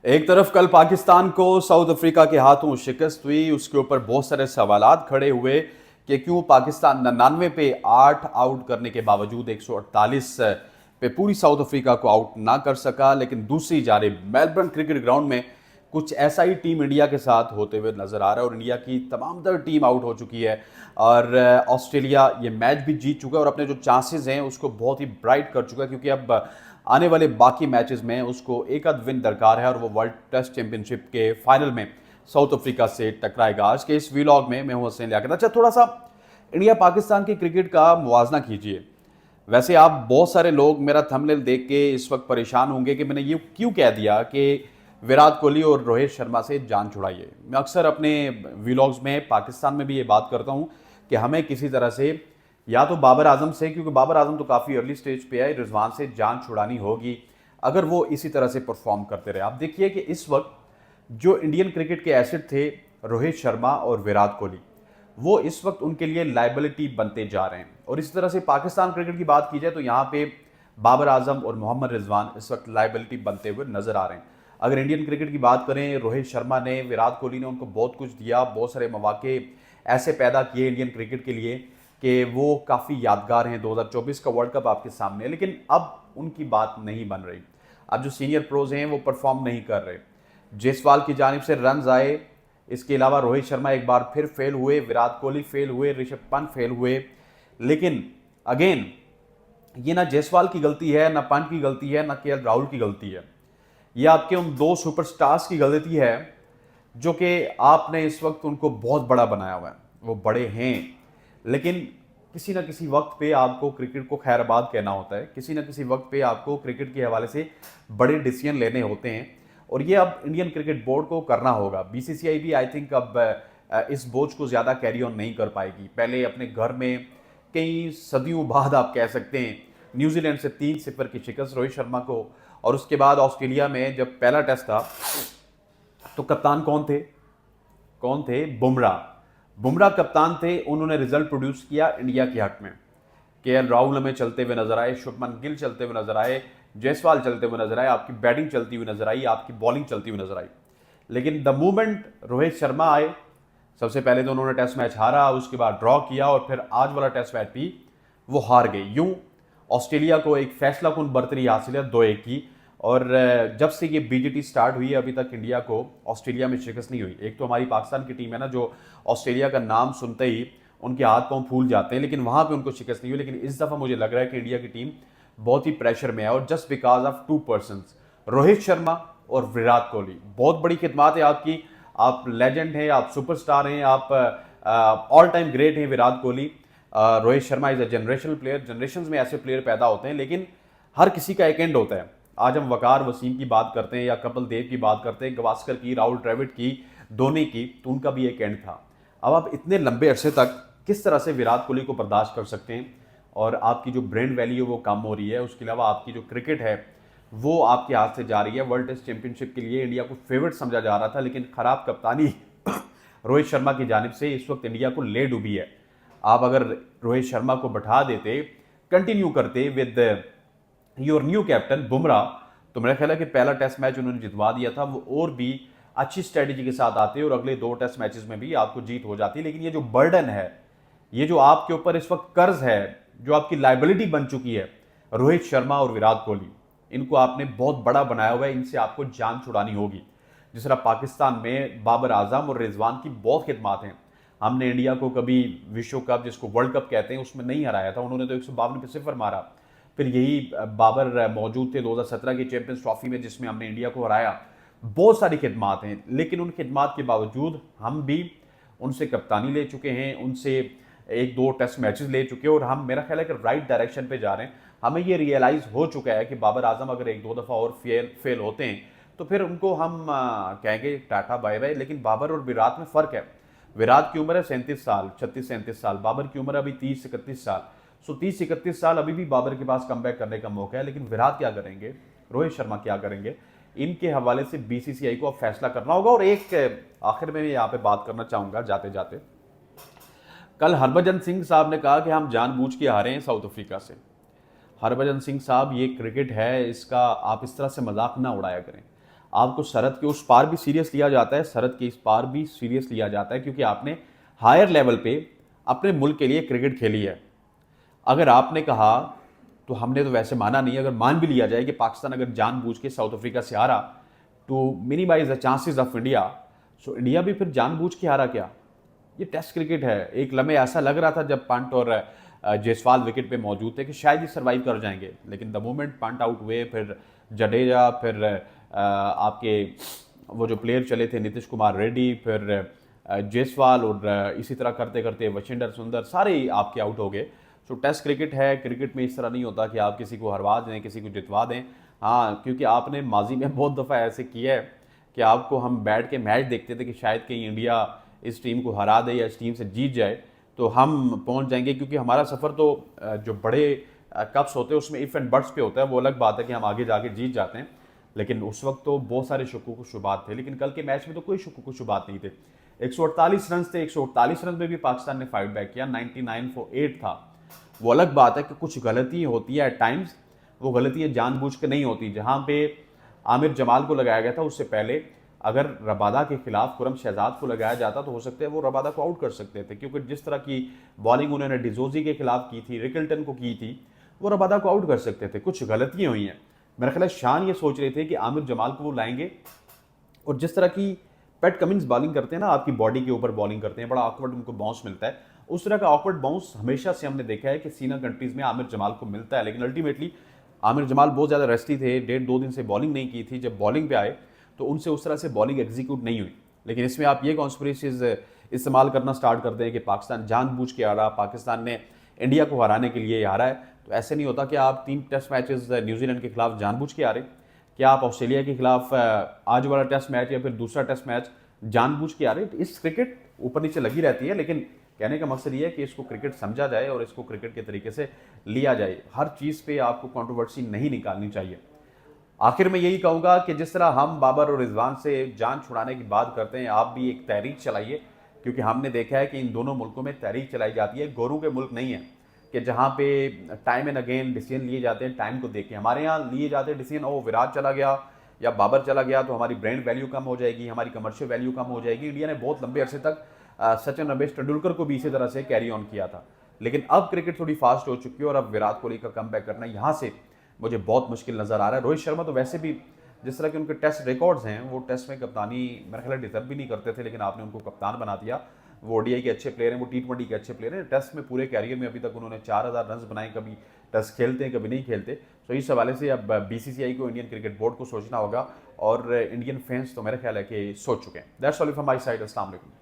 एक तरफ कल पाकिस्तान को साउथ अफ्रीका के हाथों शिकस्त हुई, उसके ऊपर बहुत सारे सवालात खड़े हुए कि क्यों पाकिस्तान 99 पे 8 आउट करने के बावजूद 148 पे पूरी साउथ अफ्रीका को आउट ना कर सका। लेकिन दूसरी जानिब मेलबर्न क्रिकेट ग्राउंड में कुछ ऐसा ही टीम इंडिया के साथ होते हुए नजर आ रहा है और इंडिया की तमाम तर टीम आउट हो चुकी है और ऑस्ट्रेलिया ये मैच भी जीत चुका है और अपने जो चांसेस हैं उसको बहुत ही ब्राइट कर चुका है, क्योंकि अब आने वाले बाकी मैचेस में उसको एक आध विन दरकार है और वो वर्ल्ड टेस्ट चैंपियनशिप के फाइनल में साउथ अफ्रीका से टकराएगा। आज के इस व्लॉग में मैं हूं हसनैन लियाकत। अच्छा, थोड़ा सा इंडिया पाकिस्तान की क्रिकेट का मुवाजना कीजिए। वैसे आप बहुत सारे लोग मेरा थंबनेल देख के इस वक्त परेशान होंगे कि मैंने ये क्यों कह दिया कि विराट कोहली और रोहित शर्मा से जान छुड़ाइए। मैं अक्सर अपने व्लॉग्स में पाकिस्तान में भी ये बात करता हूँ कि हमें किसी तरह से या तो बाबर आजम से, क्योंकि बाबर आजम तो काफ़ी अर्ली स्टेज पे है, रिजवान से जान छुड़ानी होगी अगर वो इसी तरह से परफॉर्म करते रहे। आप देखिए कि इस वक्त जो इंडियन क्रिकेट के एसेट थे रोहित शर्मा और विराट कोहली, वो इस वक्त उनके लिए लाइबिलिटी बनते जा रहे हैं। और इसी तरह से पाकिस्तान क्रिकेट की बात की जाए तो यहाँ पे बाबर आजम और मोहम्मद रिजवान इस वक्त लाइबिलिटी बनते हुए नजर आ रहे हैं। अगर इंडियन क्रिकेट की बात करें, रोहित शर्मा ने, विराट कोहली ने उनको बहुत कुछ दिया, बहुत सारे मौके ऐसे पैदा किए इंडियन क्रिकेट के लिए कि वो काफ़ी यादगार हैं। 2024 का वर्ल्ड कप आपके सामने है, लेकिन अब उनकी बात नहीं बन रही। अब जो सीनियर प्रोज हैं वो परफॉर्म नहीं कर रहे। जायसवाल की जानिब से रन आए, इसके अलावा रोहित शर्मा एक बार फिर फेल हुए, विराट कोहली फेल हुए, ऋषभ पंत फेल हुए। लेकिन अगेन ये ना जायसवाल की गलती है, ना पंत की गलती है, ना केएल राहुल की गलती है। ये आपके उन दो सुपरस्टार्स की गलती है जो कि आपने इस वक्त उनको बहुत बड़ा बनाया हुआ है। वो बड़े हैं, लेकिन किसी ना किसी वक्त पे आपको क्रिकेट को खैराबाद कहना होता है, किसी ना किसी वक्त पे आपको क्रिकेट के हवाले से बड़े डिसीजन लेने होते हैं और ये अब इंडियन क्रिकेट बोर्ड को करना होगा। बीसीसीआई भी आई थिंक अब इस बोझ को ज़्यादा कैरी ऑन नहीं कर पाएगी। पहले अपने घर में कई सदियों बाद आप कह सकते हैं न्यूजीलैंड से 3-0 की शिकस्त रोहित शर्मा को, और उसके बाद ऑस्ट्रेलिया में जब पहला टेस्ट था तो कप्तान कौन थे? कौन थे? बुमराह। बुमराह कप्तान थे, उन्होंने रिजल्ट प्रोड्यूस किया इंडिया के हक में। केएल राहुल हमें चलते हुए नजर आए, शुभमन गिल चलते हुए नजर आए, जायसवाल चलते हुए नजर आए, आपकी बैटिंग चलती हुई नजर आई, आपकी बॉलिंग चलती हुई नजर आई। लेकिन द मूवमेंट रोहित शर्मा आए, सबसे पहले तो उन्होंने टेस्ट मैच हारा, उसके बाद ड्रॉ किया और फिर आज वाला टेस्ट मैच भी वो हार गए। यूं ऑस्ट्रेलिया को एक फैसला कुन बर्तरी हासिल है 2-1 की। और जब से ये बीजीटी स्टार्ट हुई है अभी तक इंडिया को ऑस्ट्रेलिया में शिकस्त नहीं हुई। एक तो हमारी पाकिस्तान की टीम है ना, जो ऑस्ट्रेलिया का नाम सुनते ही उनके हाथ पांव फूल जाते हैं, लेकिन वहां पे उनको शिकस्त नहीं हुई। लेकिन इस दफा मुझे लग रहा है कि इंडिया की टीम बहुत ही प्रेशर में है और just because of 2 persons, Rohit Sharma और विराट कोहली। बहुत बड़ी खिदमत है आपकी, आप लेजेंड हैं, आप सुपरस्टार हैं, आप ऑल टाइम ग्रेट हैं Virat Kohli. Rohit Sharma is a generational player. Generation में ऐसे प्लेयर पैदा होते हैं, लेकिन हर किसी का एक एंड होता है। आज हम वकार वसीम की बात करते हैं या कपिल देव की बात करते हैं, गवास्कर की, राहुल द्रविड़ की, धोनी की, तो उनका भी एक एंड था। अब आप इतने लंबे अरसे तक किस तरह से विराट कोहली को बर्दाश्त कर सकते हैं? और आपकी जो ब्रांड वैल्यू है वो कम हो रही है, उसके अलावा आपकी जो क्रिकेट है वो आपके हाथ से जा रही है। वर्ल्ड टेस्ट चैंपियनशिप के लिए इंडिया को फेवरेट समझा जा रहा था, लेकिन खराब कप्तानी रोहित शर्मा की जानिब से इस वक्त इंडिया को ले डूबी है। आप अगर रोहित शर्मा को बैठा देते, कंटिन्यू करते with your new captain Bumrah, तो मेरा ख्याल है कि पहला टेस्ट मैच उन्होंने जितवा दिया था, वो और भी अच्छी स्ट्रेटेजी के साथ आते और अगले 2 टेस्ट मैचेस में भी आपको जीत हो जाती। लेकिन ये जो बर्डन है, ये जो आपके ऊपर इस वक्त कर्ज है, जो आपकी लाइबिलिटी बन चुकी है, रोहित शर्मा और विराट कोहली, इनको आपने बहुत बड़ा बनाया हुआ है, इनसे आपको जान छुड़ानी होगी। जिस तरह पाकिस्तान में बाबर आजम और रिजवान की बहुत खिदमत हैं। हमने इंडिया को कभी विश्व कप, जिसको वर्ल्ड कप कहते हैं, उसमें नहीं हराया था, उन्होंने तो 152 पे 0 मारा। फिर यही बाबर मौजूद थे 2017 की चैंपियंस ट्रॉफी में, जिसमें हमने इंडिया को हराया। बहुत सारी खिदमत हैं, लेकिन उन खिदमत के बावजूद हम भी उनसे कप्तानी ले चुके हैं, उनसे 1-2 टेस्ट मैचेस ले चुके हैं और हम, मेरा ख्याल है कि राइट डायरेक्शन पे जा रहे हैं। हमें ये रियलाइज़ हो चुका है कि बाबर आजम अगर 1-2 दफ़ा और फेल होते हैं तो फिर उनको हम कहेंगे टाटा बाय बाय। लेकिन बाबर और विराट में फ़र्क है। विराट की उम्र है 37 साल, 36-37 साल, बाबर की उम्र अभी 30-31 साल। सो 30-31 साल अभी भी बाबर के पास कमबैक करने का मौका है। लेकिन विराट क्या करेंगे, रोहित शर्मा क्या करेंगे, इनके हवाले से बीसीसीआई को अब फैसला करना होगा। और एक आखिर में यहाँ पे बात करना चाहूँगा जाते जाते, कल हरभजन सिंह साहब ने कहा कि हम जानबूझ के हारे हैं साउथ अफ्रीका से। हरभजन सिंह साहब, ये क्रिकेट है, इसका आप इस तरह से मजाक ना उड़ाया करें। आपको सरहद के उस पार भी सीरियस लिया जाता है, सरहद के इस पार भी सीरियस लिया जाता है, क्योंकि आपने हायर लेवल पे अपने मुल्क के लिए क्रिकेट खेली है। अगर आपने कहा, तो हमने तो वैसे माना नहीं, अगर मान भी लिया जाए कि पाकिस्तान अगर जानबूझ के साउथ अफ्रीका से हारा to minimize the chances of India, so India भी फिर जानबूझ के हारा क्या? ये टेस्ट क्रिकेट है। एक लम्हे ऐसा लग रहा था जब पंट और जायसवाल विकेट पे मौजूद थे कि शायद ये सर्वाइव कर जाएंगे, लेकिन द मोमेंट पंट आउट हुए, फिर जडेजा, फिर आपके वो जो प्लेयर चले थे नीतीश कुमार रेड्डी, फिर जायसवाल, और इसी तरह करते करते वशिंडर सुंदर, सारे ही आपके आउट हो गए। सो टेस्ट क्रिकेट है, क्रिकेट में इस तरह नहीं होता कि आप किसी को हरवा दें, किसी को जितवा दें। हाँ, क्योंकि आपने माजी में बहुत दफ़ा ऐसे किया है कि आपको हम बैठ के मैच देखते थे कि शायद कहीं इंडिया इस टीम को हरा दे या इस टीम से जीत जाए तो हम पहुंच जाएंगे, क्योंकि हमारा सफ़र तो जो बड़े कप्स होते हैं उसमें इफ़ एंड बट्स पे होता है। वो अलग बात है कि हम आगे जाके जीत जाते हैं, लेकिन उस वक्त तो बहुत सारे शुक्क शुबात थे। लेकिन कल के मैच में तो कोई शुक्क शुबात नहीं थे। 148 रन थे, 148 रन में भी पाकिस्तान ने फाइट बैक किया, 99 फॉर 8 था। वो अलग बात है कि कुछ गलती होती है एट टाइम्स, वो गलतियाँ जानबूझ के नहीं होती। जहाँ पे आमिर जमाल को लगाया गया था, उससे पहले अगर रबादा के खिलाफ खुरम शहजाद को लगाया जाता तो हो सकता है वो रबादा को आउट कर सकते थे, क्योंकि जिस तरह की बॉलिंग उन्होंने डिजोजी के खिलाफ की थी, रिकल्टन को की थी, वो रबादा को आउट कर सकते थे। कुछ गलतियाँ हुई हैं। मेरा ख्याल है शान ये सोच रहे थे कि आमिर जमाल को वो लाएंगे, और जिस तरह की पैट कमिंस बॉलिंग करते हैं ना, आपकी बॉडी के ऊपर बॉलिंग करते हैं, बड़ा ऑकवर्ड उनको बाउंस मिलता है, उस तरह का ऑकवर्ड बाउंस हमेशा से हमने देखा है कि सीनियर कंट्रीज में आमिर जमाल को मिलता है। लेकिन अल्टीमेटली आमिर जमाल बहुत ज़्यादा रेस्टी थे, 1.5-2 दिन से बॉलिंग नहीं की थी। जब बॉलिंग पे आए तो उनसे उस तरह से बॉलिंग एग्जीक्यूट नहीं हुई। लेकिन इसमें आप ये कॉन्स्पिरेसीज इस्तेमाल करना स्टार्ट कर दें कि पाकिस्तान जानबूझ के हारा, पाकिस्तान ने इंडिया को हराने के लिए हारा है, तो ऐसे नहीं होता कि आप 3 टेस्ट मैचेस न्यूजीलैंड के खिलाफ जानबूझ के हारे। क्या आप ऑस्ट्रेलिया के खिलाफ आज वाला टेस्ट मैच या फिर दूसरा टेस्ट मैच जानबूझ के हारे? इस क्रिकेट ऊपर नीचे लगी रहती है, लेकिन कहने का मकसद ये है कि इसको क्रिकेट समझा जाए और इसको क्रिकेट के तरीके से लिया जाए। हर चीज़ पे आपको कंट्रोवर्सी नहीं निकालनी चाहिए। आखिर में यही कहूँगा कि जिस तरह हम बाबर और रिजवान से जान छुड़ाने की बात करते हैं, आप भी एक तहरीक चलाइए, क्योंकि हमने देखा है कि इन दोनों मुल्कों में तहरीक चलाई जाती है। गोरों के मुल्क नहीं है कि जहाँ पे टाइम एंड अगेन डिसीजन लिए जाते हैं टाइम को देख के। हमारे यहाँ लिए जाते हैं डिसीजन, ओ विराट चला गया या बाबर चला गया तो हमारी ब्रांड वैल्यू कम हो जाएगी, हमारी कमर्शियल वैल्यू कम हो जाएगी। इंडिया ने बहुत लंबे अरसे तक सचिन रमेश तेंदुलकर को भी इसी तरह से कैरी ऑन किया था। लेकिन अब क्रिकेट थोड़ी फास्ट हो चुकी है और अब विराट कोहली का कम बैक करना यहाँ से मुझे बहुत मुश्किल नज़र आ रहा है। रोहित शर्मा तो वैसे भी जिस तरह के उनके टेस्ट रिकॉर्ड्स हैं, वो टेस्ट में कप्तानी मेरा ख्याल डिजर्व भी नहीं करते थे, लेकिन आपने उनको कप्तान बना दिया। वो ओडीआई के अच्छे प्लेयर हैं, वो टी20 के अच्छे प्लेयर हैं। टेस्ट में पूरे कैरियर में अभी तक उन्होंने 4000 रन बनाए, कभी टेस्ट खेलते हैं कभी नहीं खेलते। तो इस हवाले से अब बीसीसीआई को, इंडियन क्रिकेट बोर्ड को सोचना होगा, और इंडियन फैंस तो मेरा ख्याल है कि सोच चुके हैं। That's all from my side. अस्सलाम वालेकुम।